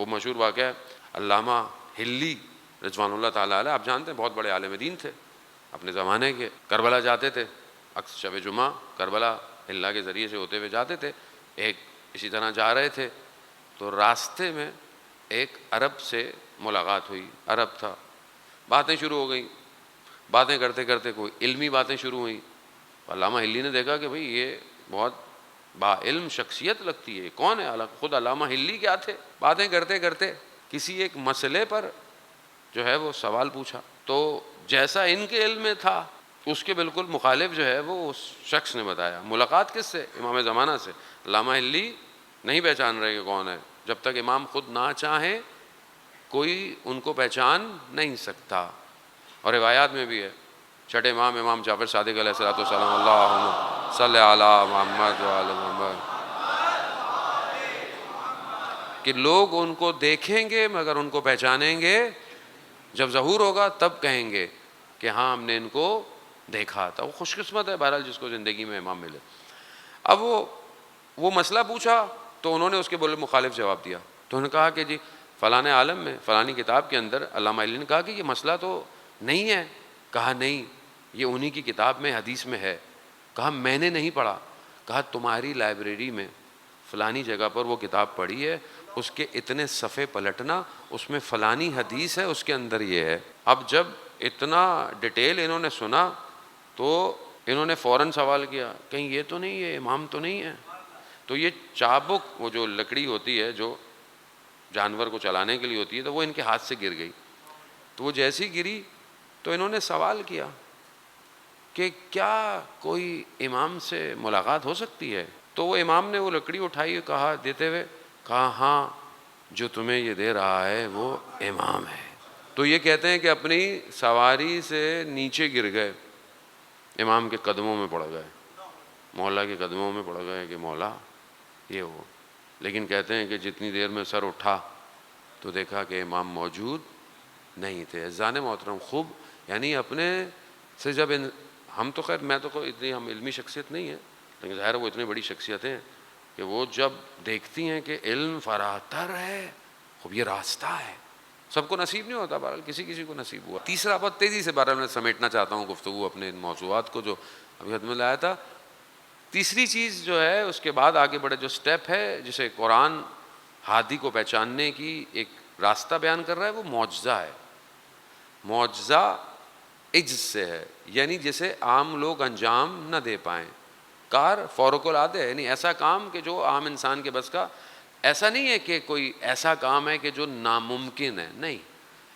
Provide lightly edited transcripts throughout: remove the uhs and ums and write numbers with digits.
وہ مشہور واقعہ ہے، علامہ ہلی رضوان اللہ تعالیٰ علیہ، آپ جانتے ہیں بہت بڑے عالم دین تھے اپنے زمانے کے، کربلا جاتے تھے، اکثر شب جمعہ کربلا اللہ کے ذریعے سے ہوتے ہوئے جاتے تھے۔ ایک اسی طرح جا رہے تھے تو راستے میں ایک عرب سے ملاقات ہوئی، عرب تھا، باتیں شروع ہو گئیں، باتیں کرتے کرتے کوئی علمی باتیں شروع ہوئیں۔ علامہ ہلی نے دیکھا کہ بھئی یہ بہت با علم شخصیت لگتی ہے، کون ہے؟ خود علامہ ہلی کیا تھے؟ باتیں کرتے کرتے کسی ایک مسئلے پر جو ہے وہ سوال پوچھا، تو جیسا ان کے علم میں تھا اس کے بالکل مخالف جو ہے وہ اس شخص نے بتایا۔ ملاقات کس سے؟ امام زمانہ سے۔ علامہ ہلی نہیں پہچان رہے کہ کون ہے، جب تک امام خود نہ چاہیں کوئی ان کو پہچان نہیں سکتا۔ اور روایات میں بھی ہے، چھٹے امام امام جعفر صادق علیہ الصلوۃ والسلام، اللہم صلی علی محمد وعلی محمد، کہ لوگ ان کو دیکھیں گے مگر ان کو پہچانیں گے جب ظہور ہوگا، تب کہیں گے کہ ہاں ہم نے ان کو دیکھا تھا۔ وہ خوش قسمت ہے بہرحال جس کو زندگی میں امام ملے۔ اب وہ مسئلہ پوچھا تو انہوں نے اس کے بولے مخالف جواب دیا، تو انہوں نے کہا کہ جی فلاں عالم میں فلانی کتاب کے اندر علامہ علی نے کہا کہ یہ مسئلہ تو نہیں ہے۔ کہا نہیں، یہ انہی کی کتاب میں حدیث میں ہے۔ کہا میں نے نہیں پڑھا۔ کہا تمہاری لائبریری میں فلانی جگہ پر وہ کتاب پڑھی ہے، اس کے اتنے صفحے پلٹنا، اس میں فلانی حدیث ہے، اس کے اندر یہ ہے۔ اب جب اتنا ڈیٹیل انہوں نے سنا تو انہوں نے فوراً سوال کیا کہیں یہ تو نہیں ہے، امام تو نہیں ہے؟ تو یہ چابک، وہ جو لکڑی ہوتی ہے جو جانور کو چلانے کے لیے ہوتی ہے، تو وہ ان کے ہاتھ سے گر گئی۔ تو وہ جیسی گری تو انہوں نے سوال کیا کہ کیا کوئی امام سے ملاقات ہو سکتی ہے؟ تو وہ امام نے وہ لکڑی اٹھائی، کہا دیتے ہوئے، کہا ہاں جو تمہیں یہ دے رہا ہے وہ امام ہے۔ تو یہ کہتے ہیں کہ اپنی سواری سے نیچے گر گئے، امام کے قدموں میں پڑ گئے، مولا کے قدموں میں پڑ گئے کہ مولا یہ ہو۔ لیکن کہتے ہیں کہ جتنی دیر میں سر اٹھا تو دیکھا کہ امام موجود نہیں تھے۔ عزیزان محترم، خوب یعنی اپنے سے جب ہم تو خیر میں تو کوئی اتنی ہم علمی شخصیت نہیں ہے، لیکن ظاہر وہ اتنی بڑی شخصیتیں کہ وہ جب دیکھتی ہیں کہ علم فراتر ہے، خوب یہ راستہ ہے، سب کو نصیب نہیں ہوتا، بہرحال کسی کسی کو نصیب ہوا۔ تیسرا بات تیزی سے بہرحال میں سمیٹنا چاہتا ہوں گفتگو اپنے ان موضوعات کو جو ابھی حد میں لایا تھا۔ تیسری چیز جو ہے اس کے بعد آگے بڑے جو سٹیپ ہے جسے قرآن ہادی کو پہچاننے کی ایک راستہ بیان کر رہا ہے، وہ معجزہ ہے۔ معجزہ عجز سے ہے، یعنی جسے عام لوگ انجام نہ دے پائیں، کار فوق العادہ ہے، یعنی ایسا کام کہ جو عام انسان کے بس کا، ایسا نہیں ہے کہ کوئی ایسا کام ہے کہ جو ناممکن ہے، نہیں،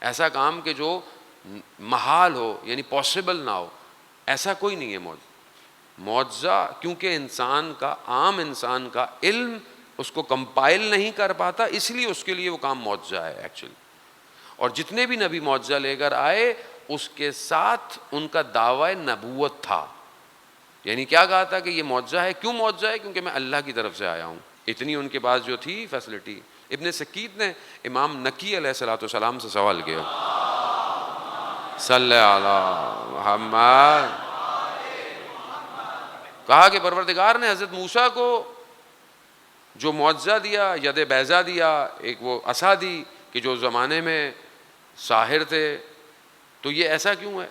ایسا کام کہ جو محال ہو یعنی پاسبل نہ ہو، ایسا کوئی نہیں ہے معجزہ، کیونکہ انسان کا، عام انسان کا علم اس کو کمپائل نہیں کر پاتا، اس لیے اس کے لیے وہ کام معجزہ ہے ایکچولی۔ اور جتنے بھی نبی معجزہ لے کر آئے اس کے ساتھ ان کا دعویٰ نبوت تھا، یعنی کیا کہا تھا کہ یہ معجزہ ہے، کیوں معجزہ ہے؟ کیونکہ میں اللہ کی طرف سے آیا ہوں۔ اتنی ان کے پاس جو تھی فیسلٹی۔ ابن سکیت نے امام نکی علیہ الصلوۃ والسلام سے سوال کیا، صلی علی محمد، کہا کہ پروردگار نے حضرت موسیٰ کو جو معجزہ دیا، ید بیضا دیا، ایک وہ عصا دی کہ جو زمانے میں ساحر تھے، تو یہ ایسا کیوں ہے؟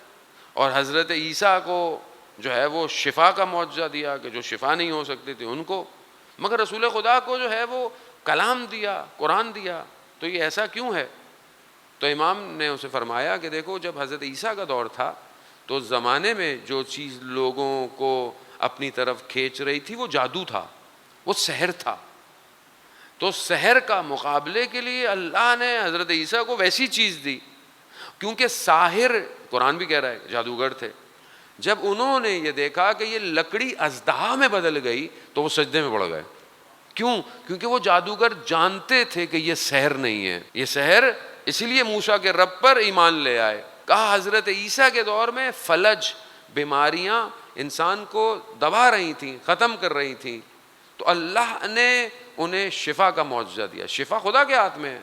اور حضرت عیسیٰ کو جو ہے وہ شفا کا معجزہ دیا کہ جو شفا نہیں ہو سکتے تھے ان کو، مگر رسول خدا کو جو ہے وہ کلام دیا، قرآن دیا، تو یہ ایسا کیوں ہے؟ تو امام نے اسے فرمایا کہ دیکھو جب حضرت عیسیٰ کا دور تھا تو اس زمانے میں جو چیز لوگوں کو اپنی طرف کھینچ رہی تھی وہ جادو تھا، وہ سحر تھا۔ تو سحر کا مقابلے کے لیے اللہ نے حضرت عیسیٰ کو ویسی چیز دی، کیونکہ ساحر، قرآن بھی کہہ رہا ہے، جادوگر تھے۔ جب انہوں نے یہ دیکھا کہ یہ لکڑی اژدہا میں بدل گئی تو وہ سجدے میں پڑ گئے۔ کیوں؟ کیونکہ وہ جادوگر جانتے تھے کہ یہ سحر نہیں ہے، یہ سحر، اسی لیے موسیٰ کے رب پر ایمان لے آئے۔ کہا حضرت عیسیٰ کے دور میں فلج، بیماریاں انسان کو دبا رہی تھیں، ختم کر رہی تھیں، تو اللہ نے انہیں شفا کا معجزہ دیا۔ شفا خدا کے ہاتھ میں ہے،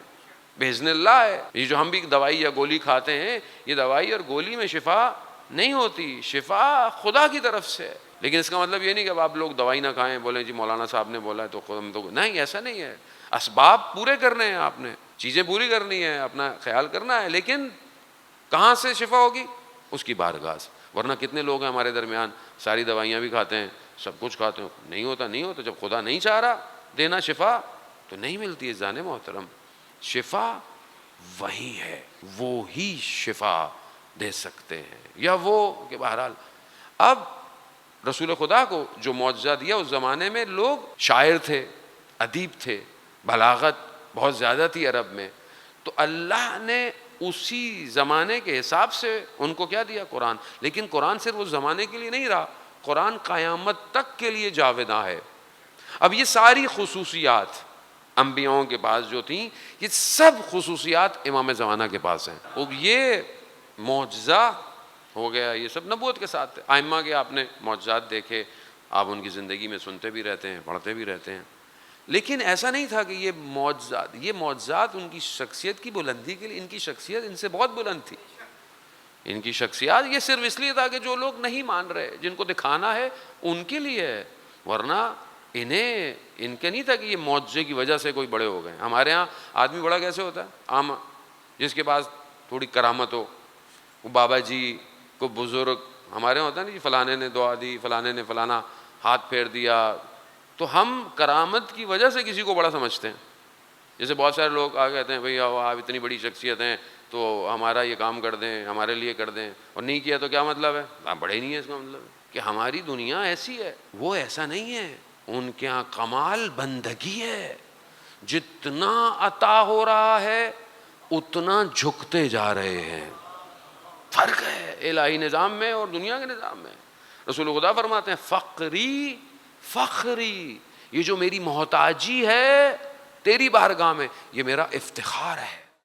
باذن اللہ ہے۔ یہ جو ہم بھی دوائی یا گولی کھاتے ہیں، یہ دوائی اور گولی میں شفا نہیں ہوتی، شفا خدا کی طرف سے ہے۔ لیکن اس کا مطلب یہ نہیں کہ اب آپ لوگ دوائی نہ کھائیں، بولیں جی مولانا صاحب نے بولا ہے تو خود ہم تو، نہیں، ایسا نہیں ہے۔ اسباب پورے کرنے ہیں آپ نے، چیزیں پوری کرنی ہے، اپنا خیال کرنا ہے، لیکن کہاں سے شفا ہوگی؟ اس کی بارگاہ سے۔ ورنہ کتنے لوگ ہیں ہمارے درمیان ساری دوائیاں بھی کھاتے ہیں، سب کچھ کھاتے ہیں، نہیں ہوتا۔ جب خدا نہیں چاہ رہا دینا شفا تو نہیں ملتی ہے۔ جان محترم، شفا وہی ہے، وہ ہی شفا دے سکتے ہیں، یا وہ کہ بہرحال اب رسول خدا کو جو معجزہ دیا اس زمانے میں لوگ شاعر تھے، ادیب تھے، بلاغت بہت زیادہ تھی عرب میں، تو اللہ نے اسی زمانے کے حساب سے ان کو کیا دیا؟ قرآن۔ لیکن قرآن صرف اس زمانے کے لیے نہیں رہا، قرآن قیامت تک کے لیے جاوداں ہے۔ اب یہ ساری خصوصیات انبیاؤں کے پاس جو تھیں، یہ سب خصوصیات امام زمانہ کے پاس ہیں۔ اب یہ معجزہ ہو گیا، یہ سب نبوت کے ساتھ تھے۔ ائمہ کے آپ نے معجزات دیکھے، آپ ان کی زندگی میں سنتے بھی رہتے ہیں، پڑھتے بھی رہتے ہیں، لیکن ایسا نہیں تھا کہ یہ معجزات ان کی شخصیت کی بلندی کے لیے، ان کی شخصیت ان سے بہت بلند تھی۔ ان کی شخصیات یہ صرف اس لیے تھا کہ جو لوگ نہیں مان رہے، جن کو دکھانا ہے، ان کے لیے ہے، ورنہ ان کے نہیں تھا کہ یہ معجزے کی وجہ سے کوئی بڑے ہو گئے۔ ہمارے ہاں آدمی بڑا کیسے ہوتا ہے؟ عام جس کے پاس تھوڑی کرامت ہو، وہ بابا جی کو بزرگ، ہمارے یہاں ہوتا ہے نا جی فلانے نے دعا دی، فلانے نے فلانا ہاتھ پھیر دیا، تو ہم کرامت کی وجہ سے کسی کو بڑا سمجھتے ہیں۔ جیسے بہت سارے لوگ کہتے ہیں بھئی آپ اتنی بڑی شخصیت ہیں تو ہمارا یہ کام کر دیں، ہمارے لیے کر دیں، اور نہیں کیا تو کیا مطلب ہے؟ آپ بڑے ہی نہیں ہے، اس کا مطلب ہے کہ ہماری دنیا ایسی ہے۔ وہ ایسا نہیں ہے، ان کے یہاں کمال بندگی ہے، جتنا عطا ہو رہا ہے اتنا جھکتے جا رہے ہیں۔ فرق ہے الہی نظام میں اور دنیا کے نظام میں۔ رسول خدا فرماتے ہیں فخری، یہ جو میری محتاجی ہے تیری بارگاہ میں، یہ میرا افتخار ہے۔